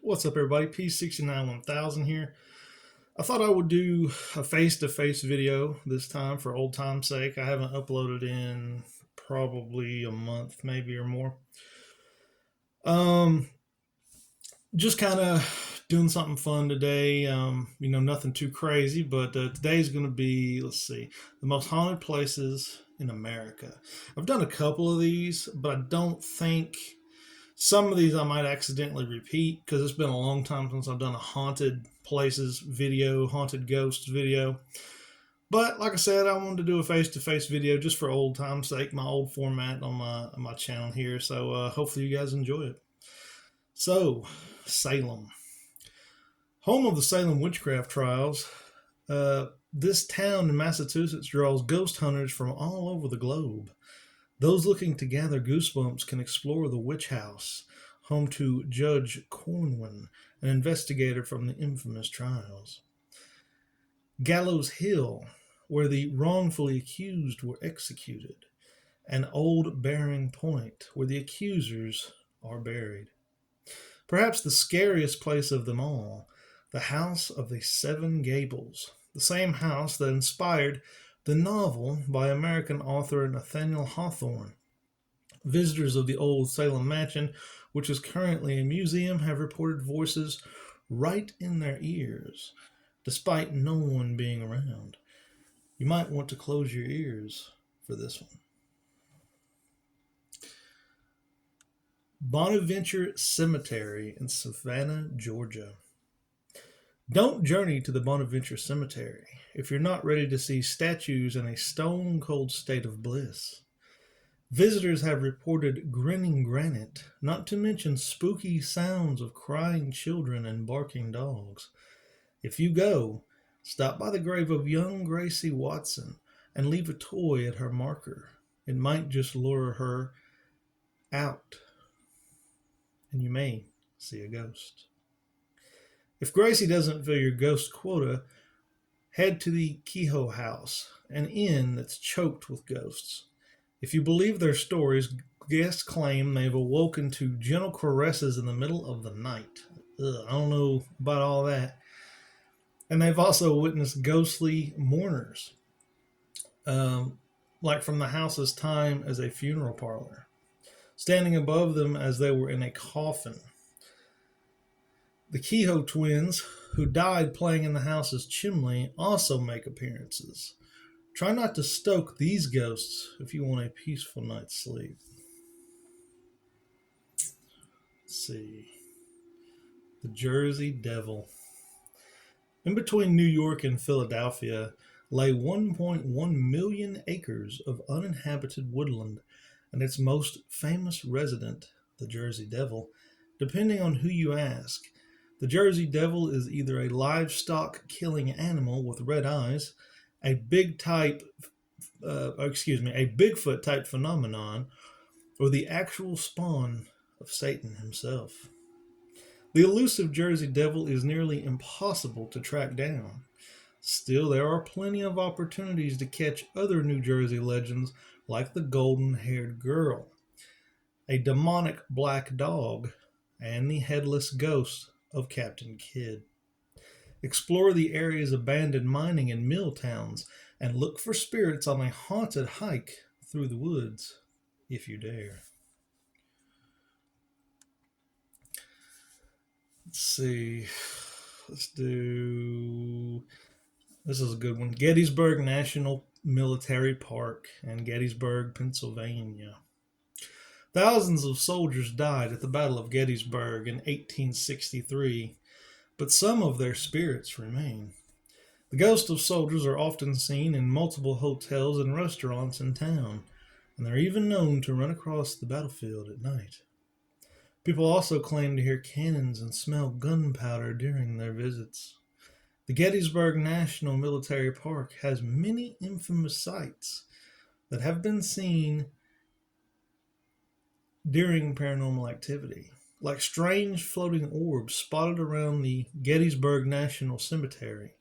What's up, everybody? P69 1000 here. I thought I would do a face-to-face video this time for old time's sake. I haven't uploaded in probably a month, maybe or more. Um, just kind of doing something fun today. Nothing too crazy, but today's going to be, let's see, the most haunted places in America. I've done a couple of these, but I don't think some of these I might accidentally repeat because it's been a long time since I've done a haunted places video, haunted ghosts video. But like I said, I wanted to do a face-to-face video just for old time's sake, my old format on my channel here. So hopefully you guys enjoy it. So, Salem, home of the Salem witchcraft trials. This town in Massachusetts draws ghost hunters from all over the globe. Those looking to gather goosebumps can explore the witch house, home to Judge Cornwin, an investigator from the infamous trials. Gallows Hill, where the wrongfully accused were executed. And Old Bearing Point, where the accusers are buried. Perhaps the scariest place of them all, the House of the Seven Gables, the same house that inspired the novel by American author Nathaniel Hawthorne. Visitors of the old Salem mansion, which is currently a museum, have reported voices right in their ears, despite no one being around. You might want to close your ears for this one. Bonaventure Cemetery in Savannah, Georgia. Don't journey to the Bonaventure Cemetery if you're not ready to see statues in a stone-cold state of bliss. Visitors have reported grinning granite, not to mention spooky sounds of crying children and barking dogs. If you go, stop by the grave of young Gracie Watson and leave a toy at her marker. It might just lure her out, and you may see a ghost. If Gracie doesn't fill your ghost quota, head to the Kehoe House, an inn that's choked with ghosts. If you believe their stories, guests claim they've awoken to gentle caresses in the middle of the night. I don't know about all that. And they've also witnessed ghostly mourners, like from the house's time as a funeral parlor, standing above them as they were in a coffin. The Kehoe twins, who died playing in the house's chimney, also make appearances. Try not to stoke these ghosts if you want a peaceful night's sleep. Let's see. The Jersey Devil. In between New York and Philadelphia lay 1.1 million acres of uninhabited woodland, and its most famous resident, the Jersey Devil, depending on who you ask. The Jersey Devil is either a livestock killing animal with red eyes, a Bigfoot type phenomenon, or the actual spawn of Satan himself. The elusive Jersey Devil is nearly impossible to track down. Still, there are plenty of opportunities to catch other New Jersey legends like the golden-haired girl, a demonic black dog, and the headless ghost of Captain Kidd. Explore the area's abandoned mining and mill towns and look for spirits on a haunted hike through the woods, if you dare. Let's see. This is a good one. Gettysburg National Military Park in Gettysburg, Pennsylvania. Thousands of soldiers died at the Battle of Gettysburg in 1863, but some of their spirits remain. The ghosts of soldiers are often seen in multiple hotels and restaurants in town, and they're even known to run across the battlefield at night. People also claim to hear cannons and smell gunpowder during their visits. The Gettysburg National Military Park has many infamous sights that have been seen during paranormal activity, like strange floating orbs spotted around the Gettysburg National Cemetery.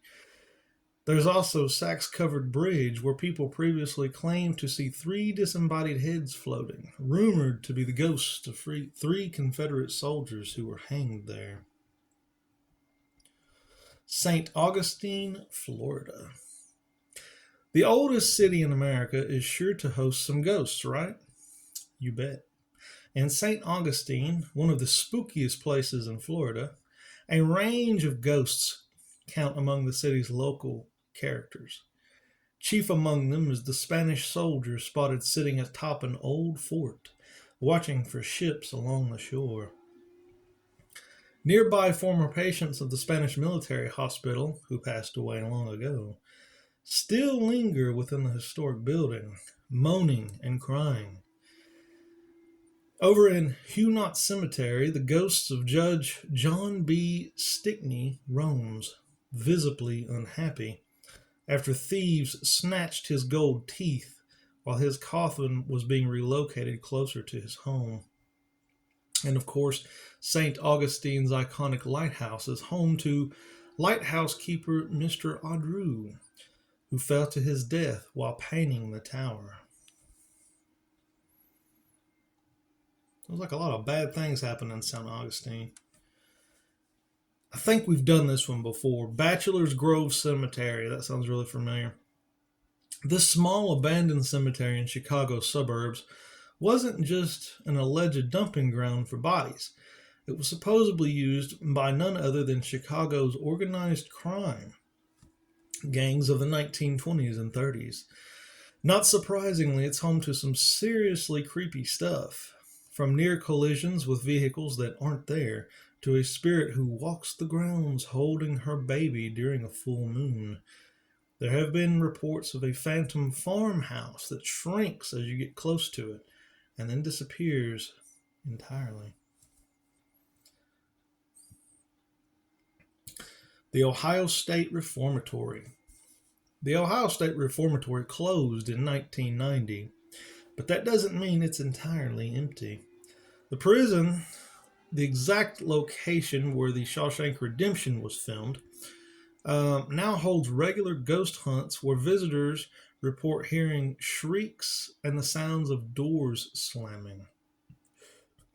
There's also Sachs-covered bridge where people previously claimed to see 3 disembodied heads floating, rumored to be the ghosts of 3 Confederate soldiers who were hanged there. St. Augustine, Florida. The oldest city in America is sure to host some ghosts, right? You bet. In St. Augustine, one of the spookiest places in Florida, a range of ghosts count among the city's local characters. Chief among them is the Spanish soldier spotted sitting atop an old fort, watching for ships along the shore. Nearby former patients of the Spanish military hospital, who passed away long ago, still linger within the historic building, moaning and crying. Over in Huguenot Cemetery, the ghosts of Judge John B. Stickney roams, visibly unhappy, after thieves snatched his gold teeth while his coffin was being relocated closer to his home. And of course, St. Augustine's iconic lighthouse is home to lighthouse keeper Mr. Audrou, who fell to his death while painting the tower. There's like a lot of bad things happen in St. Augustine. I think we've done this one before. Bachelor's Grove Cemetery. That sounds really familiar. This small abandoned cemetery in Chicago suburbs wasn't just an alleged dumping ground for bodies. It was supposedly used by none other than Chicago's organized crime gangs of the 1920s and 30s. Not surprisingly, it's home to some seriously creepy stuff, from near collisions with vehicles that aren't there to a spirit who walks the grounds holding her baby during a full moon. There have been reports of a phantom farmhouse that shrinks as you get close to it and then disappears entirely. The Ohio State Reformatory. The Ohio State Reformatory closed in 1990, but that doesn't mean it's entirely empty. The prison, the exact location where the Shawshank Redemption was filmed, now holds regular ghost hunts where visitors report hearing shrieks and the sounds of doors slamming.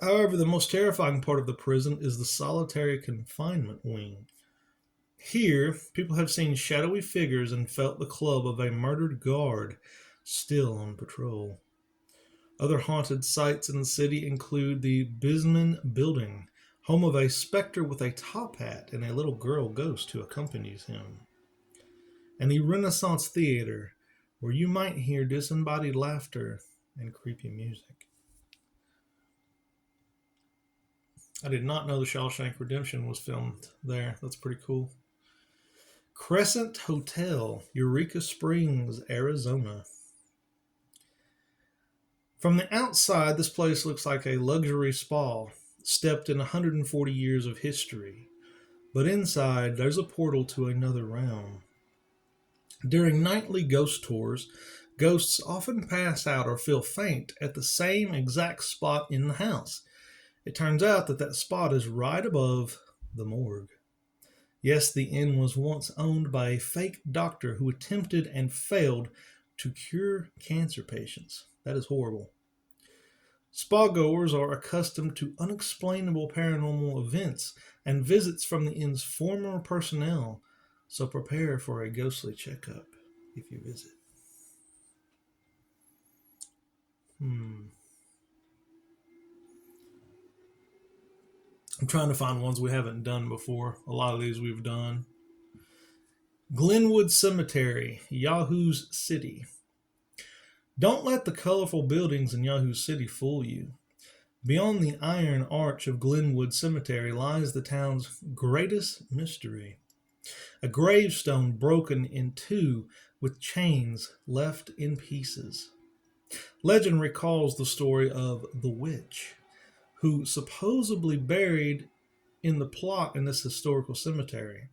However, the most terrifying part of the prison is the solitary confinement wing. Here, people have seen shadowy figures and felt the club of a murdered guard still on patrol. Other haunted sites in the city include the Bisman Building, home of a specter with a top hat and a little girl ghost who accompanies him, and the Renaissance Theater, where you might hear disembodied laughter and creepy music. I did not know the Shawshank Redemption was filmed there. That's pretty cool. Crescent Hotel, Eureka Springs, Arizona. From the outside, this place looks like a luxury spa, steeped in 140 years of history. But inside, there's a portal to another realm. During nightly ghost tours, ghosts often pass out or feel faint at the same exact spot in the house. It turns out that spot is right above the morgue. Yes, the inn was once owned by a fake doctor who attempted and failed to cure cancer patients. That is horrible. Spa goers are accustomed to unexplainable paranormal events and visits from the inn's former personnel, so prepare for a ghostly checkup if you visit. I'm trying to find ones we haven't done before. A lot of these we've done. Glenwood Cemetery, Yahoo's City. Don't let the colorful buildings in Yahoo City fool you. Beyond the iron arch of Glenwood Cemetery lies the town's greatest mystery. A gravestone broken in two with chains left in pieces. Legend recalls the story of the witch, who supposedly buried in the plot in this historical cemetery.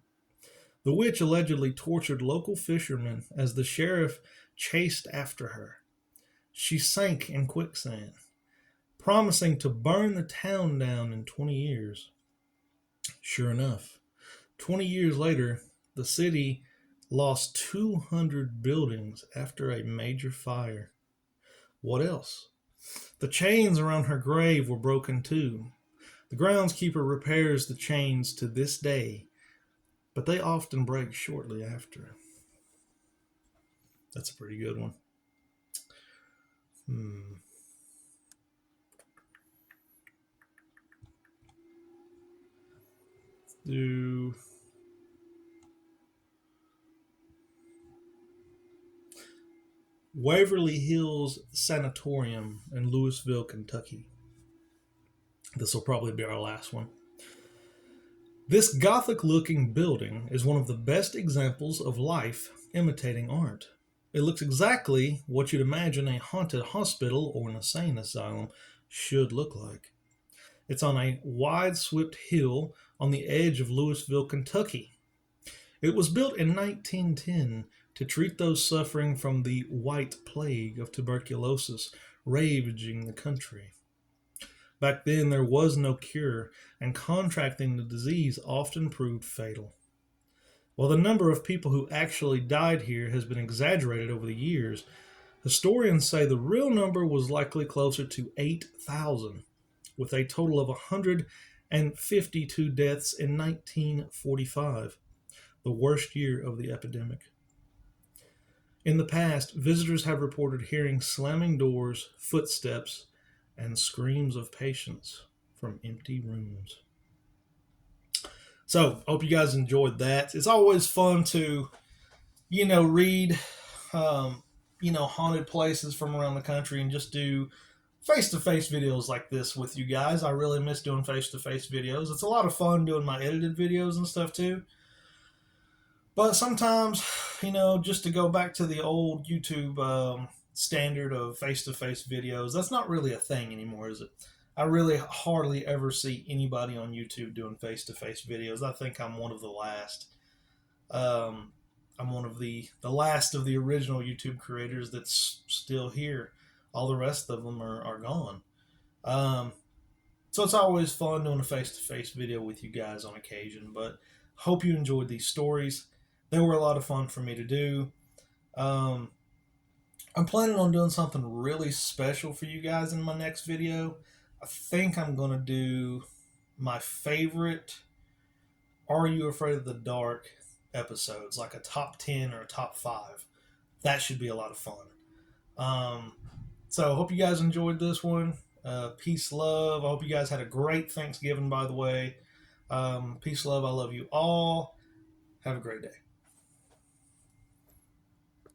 The witch allegedly tortured local fishermen as the sheriff chased after her. She sank in quicksand, promising to burn the town down in 20 years. Sure enough, 20 years later, the city lost 200 buildings after a major fire. What else? The chains around her grave were broken too. The groundskeeper repairs the chains to this day. but they often break shortly after. That's a pretty good one. Hmm. Do Waverly Hills Sanatorium in Louisville, Kentucky. This will probably be our last one. This Gothic looking building is one of the best examples of life imitating art. It looks exactly what you'd imagine a haunted hospital or an insane asylum should look like. It's on a wide swept hill on the edge of Louisville, Kentucky. It was built in 1910 to treat those suffering from the White Plague of tuberculosis ravaging the country. Back then, there was no cure, and contracting the disease often proved fatal. While the number of people who actually died here has been exaggerated over the years, historians say the real number was likely closer to 8,000, with a total of 152 deaths in 1945, the worst year of the epidemic. In the past, visitors have reported hearing slamming doors, footsteps, and screams of patients from empty rooms. So, I hope you guys enjoyed that. It's always fun to, read, um, haunted places from around the country and just do face to face videos like this with you guys. I really miss doing face to face videos. It's a lot of fun doing my edited videos and stuff too. But sometimes, just to go back to the old YouTube standard of face to face videos, that's not really a thing anymore, is it? I really hardly ever see anybody on YouTube doing face to face videos. I think I'm one of the last. Um, I'm one of the last of the original YouTube creators that's still here. All the rest of them are gone. Um, so it's always fun doing a face to face video with you guys on occasion. But hope you enjoyed these stories. They were a lot of fun for me to do. Um, I'm planning on doing something really special for you guys in my next video. I think I'm going to do my favorite Are You Afraid of the Dark episodes, like a top 10 or a top 5. That should be a lot of fun. Um, so I hope you guys enjoyed this one. Peace, love. I hope you guys had a great Thanksgiving, by the way. Peace, love. I love you all. Have a great day.